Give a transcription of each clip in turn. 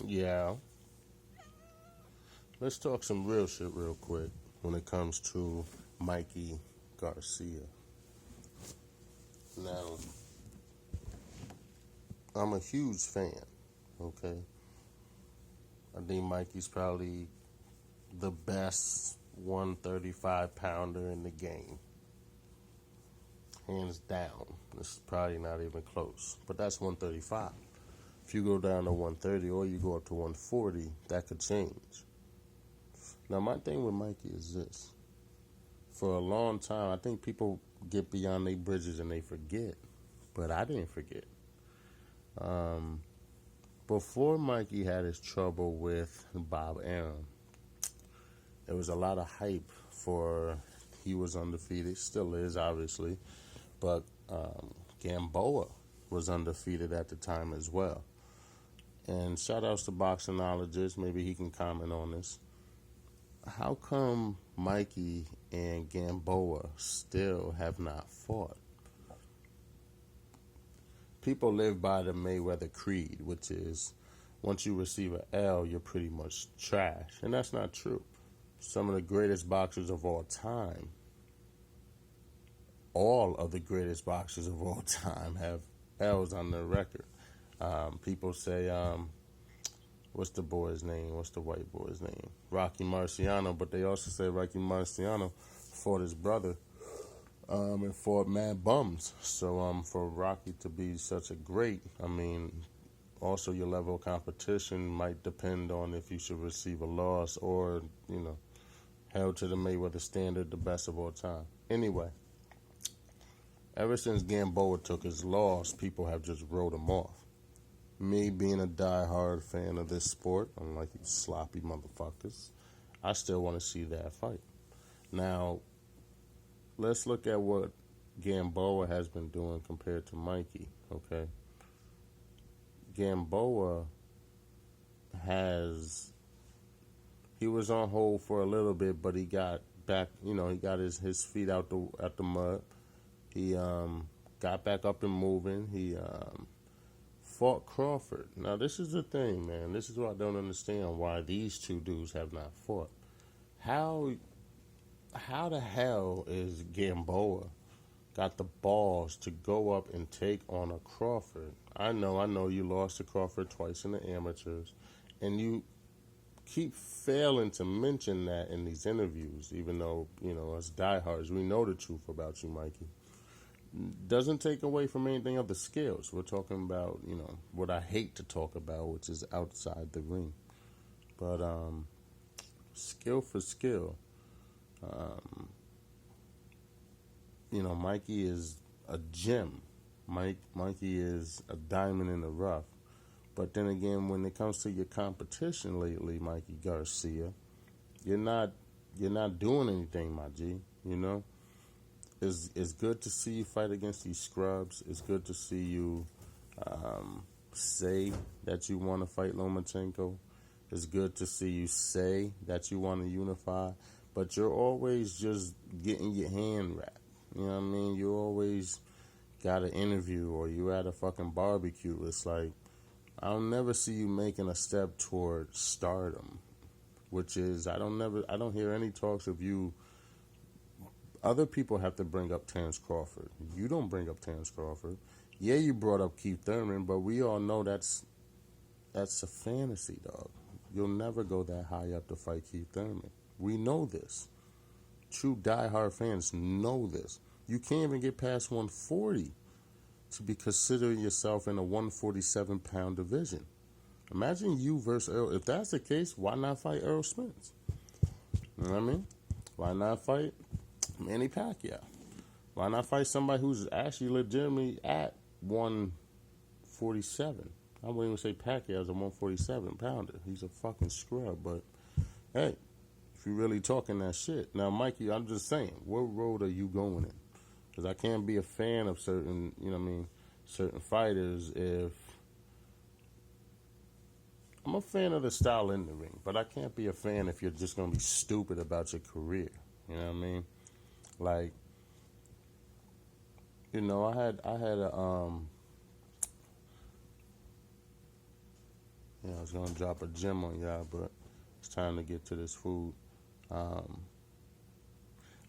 Yeah, let's talk some real shit real quick when it comes to Mikey Garcia. Now, I'm a huge fan, okay? I think Mikey's probably the best 135 pounder in the game. Hands down. This is probably not even close. But that's 135. If you go down to 130 or you go up to 140, that could change. Now, my thing with Mikey is this. For a long time, I think people get beyond their bridges and they forget. But I didn't forget. Um, Before Mikey had his trouble with Bob Arum, there was a lot of hype for he was undefeated, still is obviously, but Gamboa was undefeated at the time as well. And shout outs to boxingologists, maybe he can comment on this. How come Mikey and Gamboa still have not fought? People live by the Mayweather creed, which is once you receive an L, you're pretty much trash. And that's not true. Some of the greatest boxers of all of the greatest boxers of all time have L's on their record. People say, what's the boy's name? What's the white boy's name? Rocky Marciano, but they also say Rocky Marciano fought his brother and fought mad bums. So for Rocky to be such a great, I mean, also your level of competition might depend on if you should receive a loss or, held to the Mayweather standard, the best of all time. Anyway, ever since Gamboa took his loss, people have just wrote him off. Me being a die-hard fan of this sport, unlike you sloppy motherfuckers, I still want to see that fight. Now, let's look at what Gamboa has been doing compared to Mikey, okay? Gamboa he was on hold for a little bit, but he got back, he got his feet out the mud. He got back up and moving. He fought Crawford. Now, this is the thing, man. This is what I don't understand, why these two dudes have not fought. How the hell is Gamboa got the balls to go up and take on a Crawford? I know you lost to Crawford twice in the amateurs, and you keep failing to mention that in these interviews, even though, us diehards, we know the truth about you, Mikey. Doesn't take away from anything of the skills. We're talking about, what I hate to talk about, which is outside the ring. But skill for skill, Mikey is a gem. Mikey is a diamond in the rough. But then again, when it comes to your competition lately, Mikey Garcia, you're not doing anything, my G. It's good to see you fight against these scrubs. It's good to see you say that you want to fight Lomachenko. It's good to see you say that you want to unify. But you're always just getting your hand wrapped. You know what I mean? You always got an interview or you at a fucking barbecue. It's like, I'll never see you making a step toward stardom, which is, I don't hear any talks of you. Other people have to bring up Terrence Crawford. You don't bring up Terrence Crawford. Yeah, you brought up Keith Thurman, but we all know that's a fantasy, dog. You'll never go that high up to fight Keith Thurman. We know this. True diehard fans know this. You can't even get past 140 to be considering yourself in a 147-pound division. Imagine you versus Earl. If that's the case, why not fight Earl Spence? You know what I mean? Why not fight Manny Pacquiao? Why not fight somebody who's actually legitimately at 147? I wouldn't even say Pacquiao's a 147-pounder. He's a fucking scrub, but hey, if you're really talking that shit. Now, Mikey, I'm just saying, what road are you going in? Because I can't be a fan of certain, certain fighters if... I'm a fan of the style in the ring, but I can't be a fan if you're just going to be stupid about your career. You know what I mean? Like, Yeah, I was gonna drop a gem on y'all, but it's time to get to this food. Um,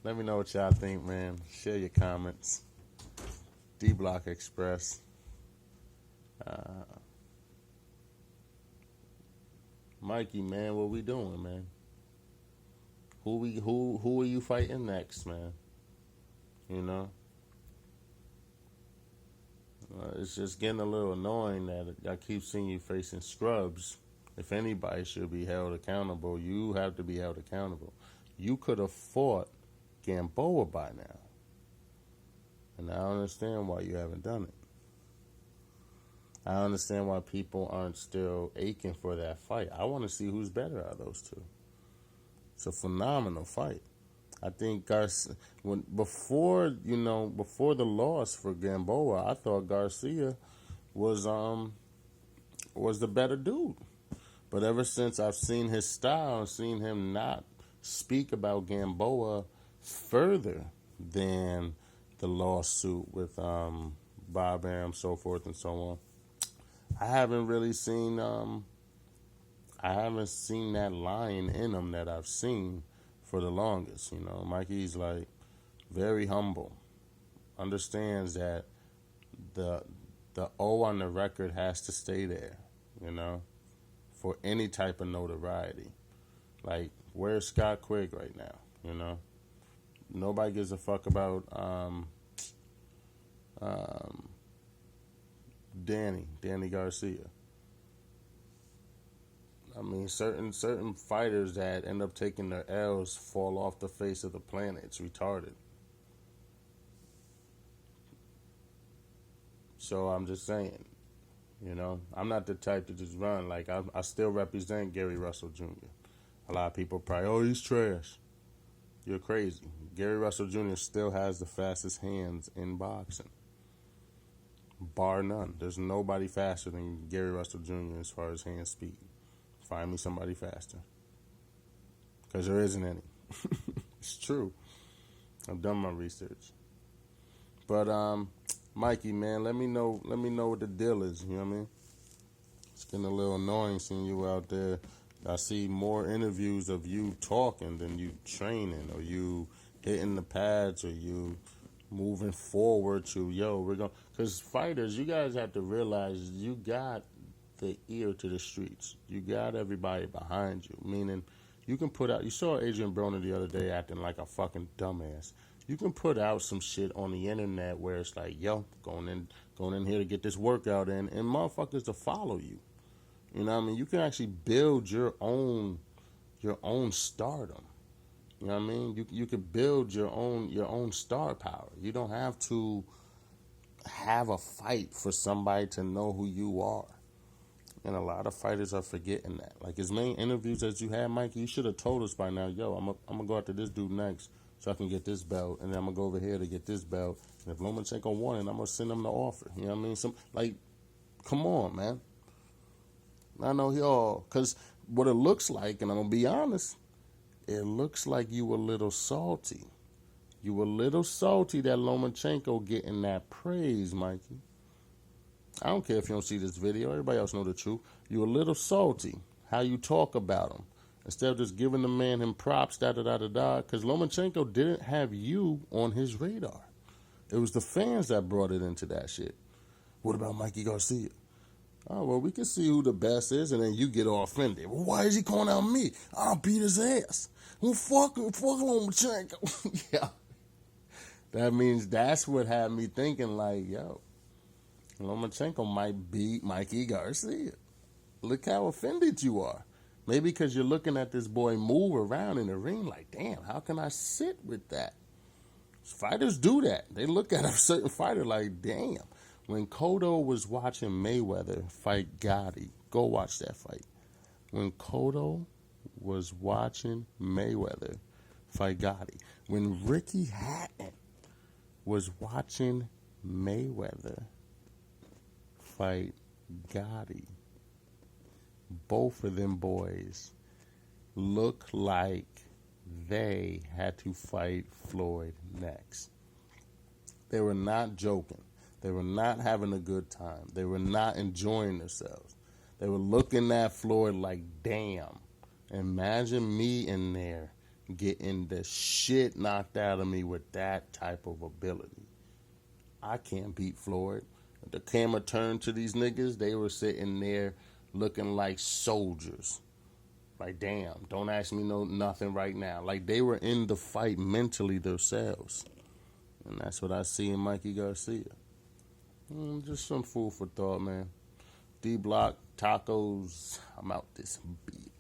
Let me know what y'all think, man. Share your comments. D Block Express. Uh, Mikey, man, what we doing, man? Who are you fighting next, man? You know, it's just getting a little annoying that I keep seeing you facing scrubs. If anybody should be held accountable, you have to be held accountable. You could have fought Gamboa by now, and I don't understand why you haven't done it. I don't understand why people aren't still aching for that fight. I want to see who's better out of those two. It's a phenomenal fight. I think Garcia, before the loss for Gamboa, I thought Garcia was the better dude. But ever since I've seen his style and seen him not speak about Gamboa further than the lawsuit with Bob Arum, so forth and so on, I haven't really seen that lion in him that I've seen for the longest. You know, Mikey's like very humble, understands that the O on the record has to stay there, you know, for any type of notoriety. Like, where's Scott Quigg right now? You know, nobody gives a fuck about Danny Garcia. I mean, certain fighters that end up taking their L's fall off the face of the planet. It's retarded. So I'm just saying, you know, I'm not the type to just run. Like, I still represent Gary Russell Jr. A lot of people probably, oh, he's trash. You're crazy. Gary Russell Jr. still has the fastest hands in boxing. Bar none. There's nobody faster than Gary Russell Jr. as far as hand speed. Find me somebody faster. Because there isn't any. It's true. I've done my research. But, Mikey, man, let me know what the deal is. You know what I mean? It's getting a little annoying seeing you out there. I see more interviews of you talking than you training, or you hitting the pads, or you moving forward to, we're going. Because fighters, you guys have to realize you got the ear to the streets. You got everybody behind you. Meaning, you can put out. You saw Adrian Broner the other day acting like a fucking dumbass. You can put out some shit on the internet where it's like, going in here to get this workout in, and motherfuckers to follow you. You know what I mean? You can actually build your own stardom. You know what I mean? You could build your own star power. You don't have to have a fight for somebody to know who you are. And a lot of fighters are forgetting that. Like, as many interviews as you had, Mikey, you should have told us by now, I'm gonna go after this dude next so I can get this belt, and then I'm gonna go over here to get this belt. And if Lomachenko won it, I'm gonna send him the offer. You know what I mean? Come on, man. I know because what it looks like, and I'm gonna be honest, it looks like you a little salty. You a little salty that Lomachenko getting that praise, Mikey. I don't care if you don't see this video. Everybody else know the truth. You a little salty how you talk about him. Instead of just giving the man him props, da-da-da-da-da, because Lomachenko didn't have you on his radar. It was the fans that brought it into that shit. What about Mikey Garcia? Oh, well, we can see who the best is, and then you get all offended. Well, why is he calling out me? I'll beat his ass. Well, fuck Lomachenko. Yeah. That means that's what had me thinking, like, Lomachenko might beat Mikey Garcia. Look how offended you are. Maybe because you're looking at this boy move around in the ring like, damn, how can I sit with that? Fighters do that. They look at a certain fighter like, damn. When Cotto was watching Mayweather fight Gotti, go watch that fight. When Cotto was watching Mayweather fight Gotti, when Ricky Hatton was watching Mayweather fight Gotti, both of them boys look like they had to fight Floyd next. They were not joking. They were not having a good time. They were not enjoying themselves. They were looking at Floyd like, damn, imagine me in there getting the shit knocked out of me with that type of ability. I can't beat Floyd. The camera turned to these niggas. They were sitting there looking like soldiers. Like, damn, don't ask me nothing right now. Like, they were in the fight mentally themselves. And that's what I see in Mikey Garcia. Just some food for thought, man. D-Block, tacos. I'm out this beat.